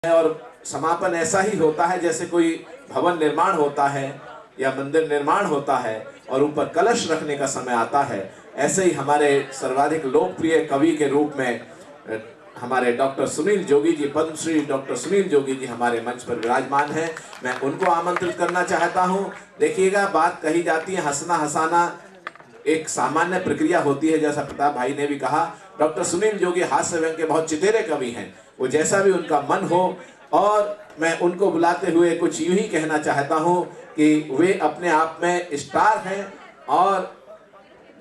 और समापन ऐसा ही होता है जैसे कोई भवन निर्माण होता है या मंदिर निर्माण होता है और ऊपर कलश रखने का समय आता है। ऐसे ही हमारे सर्वाधिक लोकप्रिय कवि के रूप में हमारे डॉक्टर सुनील जोगी जी, पद्मश्री डॉक्टर सुनील जोगी जी हमारे मंच पर विराजमान हैं। मैं उनको आमंत्रित करना चाहता हूं। देखिएगा, बात कही जाती है, हंसना हंसाना एक सामान्य प्रक्रिया होती है। जैसा प्रताप भाई ने भी कहा, डॉक्टर सुनील जोगी हास्य व्यंग्य के बहुत चितेरे कवि हैं। वो जैसा भी उनका मन हो, और मैं उनको बुलाते हुए कुछ यूं ही कहना चाहता हूं कि वे अपने आप में स्टार हैं और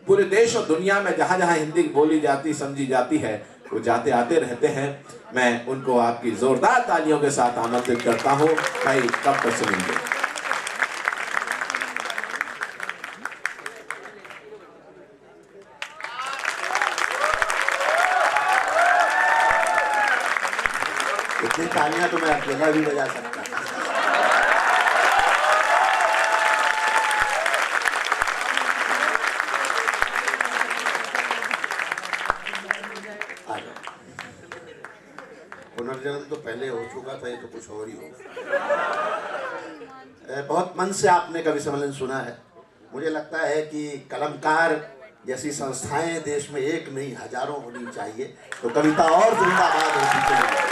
पूरे देश और दुनिया में जहां जहां हिंदी बोली जाती समझी जाती है वो जाते आते रहते हैं। मैं उनको आपकी जोरदार तालियों के साथ आमंत्रित करता हूं। भाई डॉक्टर सुनील जोगी। इतनी तालियां तो मैं अकेला भी बजा सकता था। पुनर्जन्म तो पहले हो चुका था, ये तो कुछ और ही होगा। बहुत मन से आपने कवि सम्मेलन सुना है। मुझे लगता है कि कलमकार जैसी संस्थाएं देश में एक नहीं हजारों होनी चाहिए, तो कविता और जिंदाबाद होती चाहिए।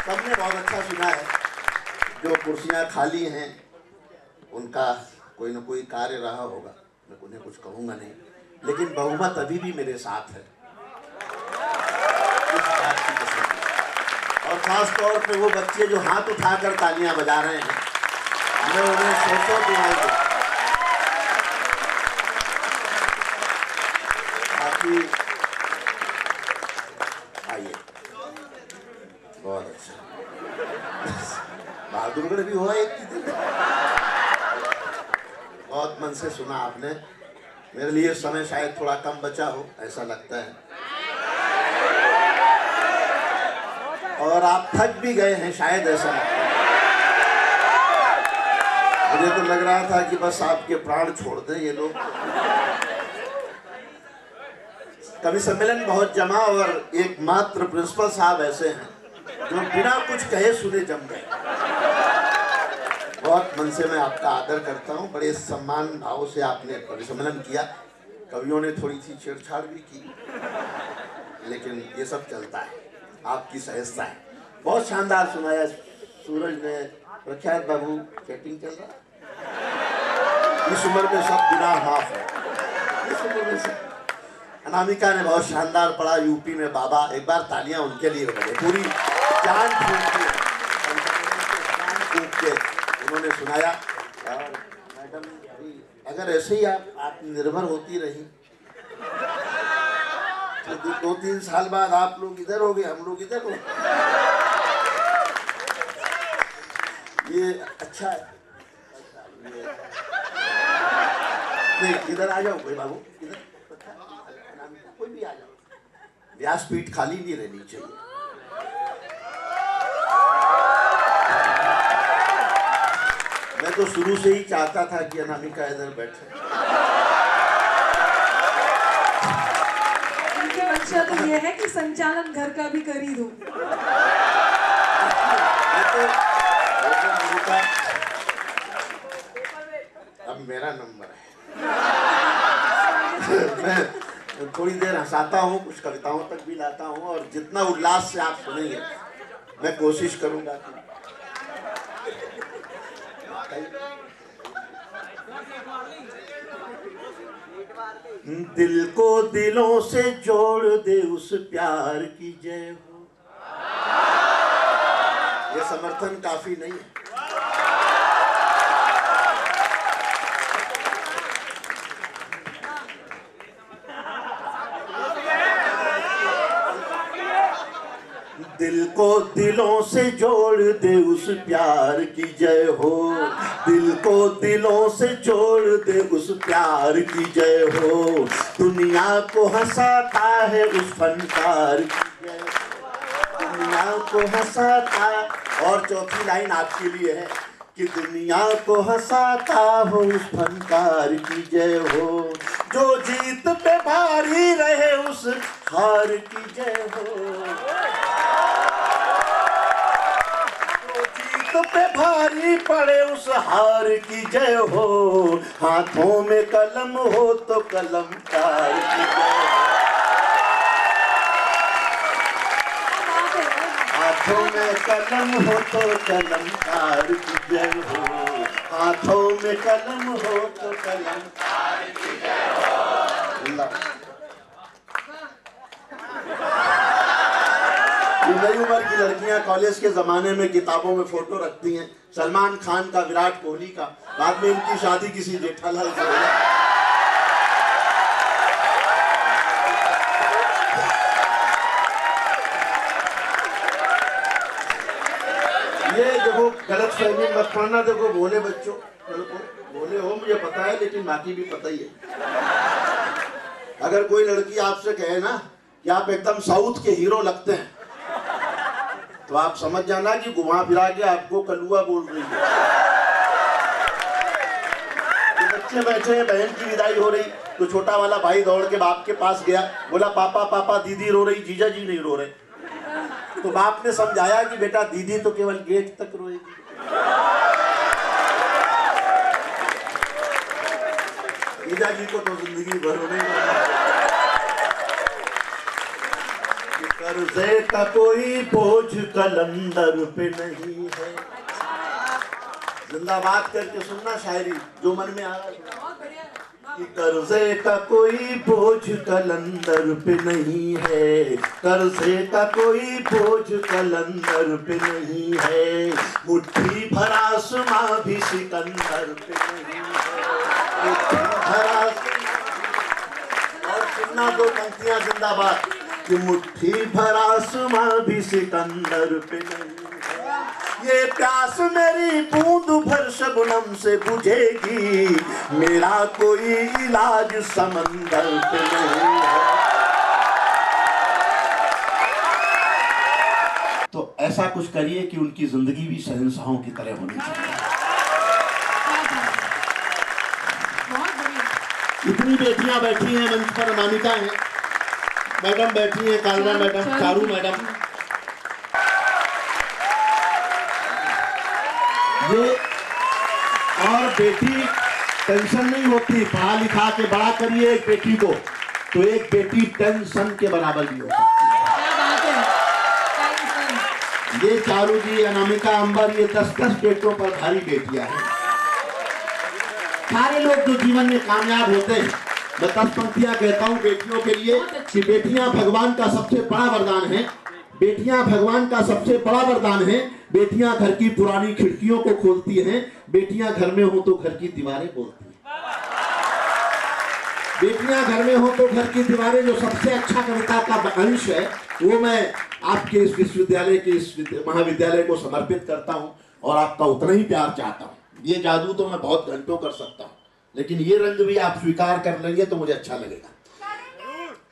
सबने बहुत अच्छा सुना है। जो कुर्सियां खाली हैं उनका कोई न कोई कार्य रहा होगा, मैं उन्हें कुछ कहूँगा नहीं, लेकिन बहुमत अभी भी मेरे साथ है। और खास तौर पे वो बच्चे जो हाथ उठाकर तालियां बजा रहे हैं, मैं उन्हें सौ दुआएं बाकी आइए। बहुत अच्छा, बहादुरगढ़ भी हुआ एक दिन। बहुत मन से सुना आपने। मेरे लिए समय शायद थोड़ा कम बचा हो, ऐसा लगता है, और आप थक भी गए हैं शायद, ऐसा लगता है। मुझे तो लग रहा था कि बस आपके प्राण छोड़ दें ये लोग। कवि सम्मेलन बहुत जमा, और एकमात्र प्रिंसिपल साहब ऐसे हैं जो बिना कुछ कहे सुने जम गए। बहुत मन से मैं आपका आदर करता हूँ। बड़े सम्मान भाव से आपने कवि सम्मेलन किया। कवियों ने थोड़ी सी छेड़छाड़ भी की, लेकिन ये सब चलता है, आपकी सहजता है। बहुत शानदार सुनाया सूरज ने। प्रख्यात बाबू, चैटिंग चल रहा है। इस उम्र में सब गुनाह माफ है, इस उम्र में सब। अनामिका ने बहुत शानदार पढ़ा, यूपी में बाबा। एक बार तालियां उनके लिए बजे। पूरी जान फूंक के उन्होंने सुनाया। और मैडम, अगर ऐसे ही आप निर्भर होती रही तो 2-3 साल बाद आप लोग इधर हो गए, हम लोग इधर हो। ये अच्छा है। नहीं, इधर आ जाओ कोई बाबू, इधर कोई भी आ जाओ। व्यासपीठ खाली नहीं रहनी चाहिए। मैं तो शुरू से ही चाहता था कि अनामिका इधर बैठे। अच्छा तो ये है कि संचालन घर का भी कर ही दूं। अब मेरा नंबर है। मैं थोड़ी देर हंसाता हूँ, कुछ कविताओं तक भी लाता हूँ, और जितना उल्लास से आप सुनेंगे मैं कोशिश करूंगा कि दिल को दिलों से जोड़ दे उस प्यार की जय हो। ये समर्थन काफी नहीं है। दिल को दिलों से जोड़ दे उस प्यार की जय हो। दिल को दिलों से जोड़ दे उस प्यार की जय हो। दुनिया को हंसाता है उस फनकार की जय हो। दुनिया को हंसाता। और चौथी लाइन आपके लिए है कि दुनिया को हंसाता हो उस फनकार की जय हो। जो जीत पे भारी रहे उस हार की जय हो। पे भारी पड़े उस हार की जय हो, हाथों में कलम हो तो कलमकार की जय हो। हाथों में कलम हो तो कलमकार की जय हो, हाथों में कलम हो तो कलमकार की जय हो। नई उम्र की लड़कियां कॉलेज के जमाने में किताबों में फोटो रखती हैं सलमान खान का, विराट कोहली का, बाद में इनकी शादी किसी जेठालाल से हो गई। ये देखो गलत फहमी मत पड़ना, देखो भोले बच्चों, भोले हो मुझे पता है, लेकिन बाकी भी पता ही है। अगर कोई लड़की आपसे कहे ना कि आप एकदम साउथ के हीरो लगते हैं, तो आप समझ जाना कि घुमा फिरा के आपको कलुआ बोल रही है। तो बच्चे बैठे हैं, बहन की विदाई हो रही, तो छोटा वाला भाई दौड़ के बाप के पास गया, बोला पापा पापा दीदी रो रही, जीजा जी नहीं रो रहे। तो बाप ने समझाया कि बेटा दीदी तो केवल गेट तक रोएगी, जीजा जी को तो जिंदगी भर रोने। कर्जे का कोई बोझ कलंदर पे नहीं है। जिंदाबाद करके सुनना शायरी जो मन में आ रहा है कि कर्जे का कोई बोझ कलंदर पे नहीं है, कर्जे का कोई बोझ कलंदर पे नहीं है, मुट्ठी भर आसमां भी सिकंदर पे नहीं है, मुट्ठी भर आसमां। और सुनना दो पंक्तियां जिंदाबाद कि मुट्ठी भर आसमां भी सिकंदर पे नहीं है, ये प्यास मेरी बूंद भर शबनम से बुझेगी, मेरा कोई इलाज समंदर पे नहीं है। तो ऐसा कुछ करिए कि उनकी जिंदगी भी शहंशाहों की तरह होनी चाहिए। इतनी बेटियां बैठी हैं मंच पर, अनामिका है, मैडम बैठी है, कालरा मैडम, चारू मैडम, ये और बेटी टेंशन नहीं होती, पढ़ा लिखा के बड़ा करिए एक बेटी को, तो एक बेटी टेंशन के बराबर भी हो सकती है। ये चारू जी, अनामिका, अंबर, ये 10-10 बेटों पर भारी बेटियां हैं। सारे लोग जो जीवन में कामयाब होते हैं, मैं 10 पंक्तियां कहता हूं बेटियों के लिए कि बेटियां भगवान का सबसे बड़ा वरदान है, बेटियां भगवान का सबसे बड़ा वरदान है, बेटियां घर की पुरानी खिड़कियों को खोलती हैं, बेटियां घर में हो तो घर की दीवारें बोलती हैं। बेटियां घर में हो तो घर की दीवारें, जो सबसे अच्छा कविता का अंश है, वो मैं आपके इस विश्वविद्यालय के इस महाविद्यालय को समर्पित करता हूं और आपका उतना ही प्यार चाहता हूं। ये जादू तो मैं बहुत घंटों कर सकता हूं, लेकिन ये रंग भी आप स्वीकार कर लेंगे तो मुझे अच्छा लगेगा।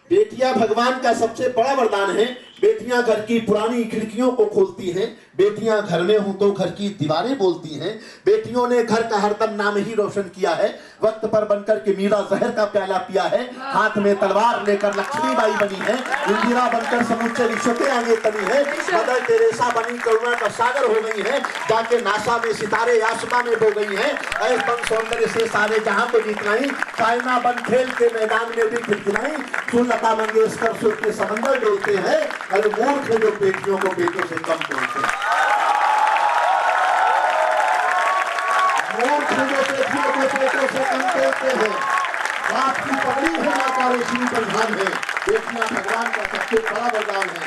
बेटियां भगवान का सबसे बड़ा वरदान है, बेटियां घर की पुरानी खिड़कियों को खोलती हैं, बेटियां घर में हो तो घर की दीवारें बोलती हैं, बेटियों ने घर का हरदम नाम ही रोशन किया है, वक्त पर बनकर के मीरा जहर का प्याला पिया है, हाथ में तलवार लेकर लक्ष्मीबाई बनी है, इंदिरा बनकर समुच्चे विश्व के आगे तनी है, मदर टेरेसा बनी करुणा का सागर हो गई है, जाके नासा में सितारे आसमां में बो गई है, ऐसा सौंदर्य से सारे जहां को जीतनाई, चाइना बन खेल के मैदान में भी खिलखिलाई, सुन लता मंगेशकर सुर के समंदर डोलते हैं, अरे मूर्ख जो बेटियों को बेटों से कम बोलते हैं, मूर्ख जो बेटियों को बेटों से कम बोलते हैं। बाप की पगड़ी होना का रेशमी बंधन है, बेटियां भगवान का सबसे बड़ा वरदान है।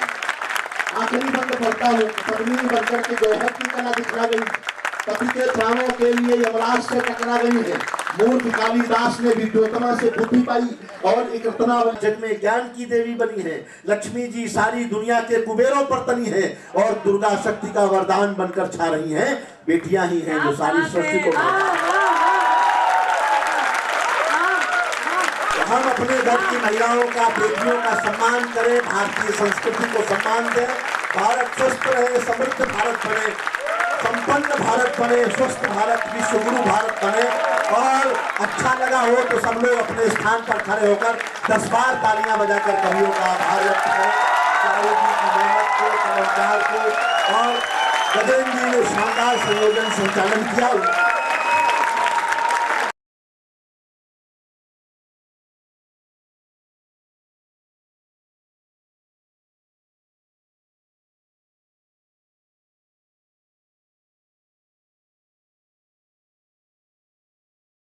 आखिरी बंद पढ़ता हूँ, पगड़ी बनकर के जौहर की कला दिखला गई, पति के प्राणों के लिए यमराज से टकरा गई है, मूर्ख कालिदास ने विद्योतमा से बुद्धि पाई और एक रत्ना जग में ज्ञान की देवी बनी है, लक्ष्मी जी सारी दुनिया के कुबेरों पर तनी है और दुर्गा शक्ति का वरदान बनकर छा रही हैं, बेटियां ही हैं जो सारी सृष्टि को। हम अपने घर की महिलाओं का, बेटियों का सम्मान करें, भारतीय संस्कृति को सम्मान दें, भारत स्वस्थ रहे, समृद्ध भारत बने, संपन्न भारत बने, स्वस्थ भारत, विश्व गुरु भारत बने। और अच्छा लगा हो तो सब लोग अपने स्थान पर खड़े होकर 10 बार तालियां बजाकर कवियों का आभार व्यक्त करें, चारू जी की मेहनत को, कलाकार को। और गजेंद्र जी ने शानदार संयोजन संचालन किया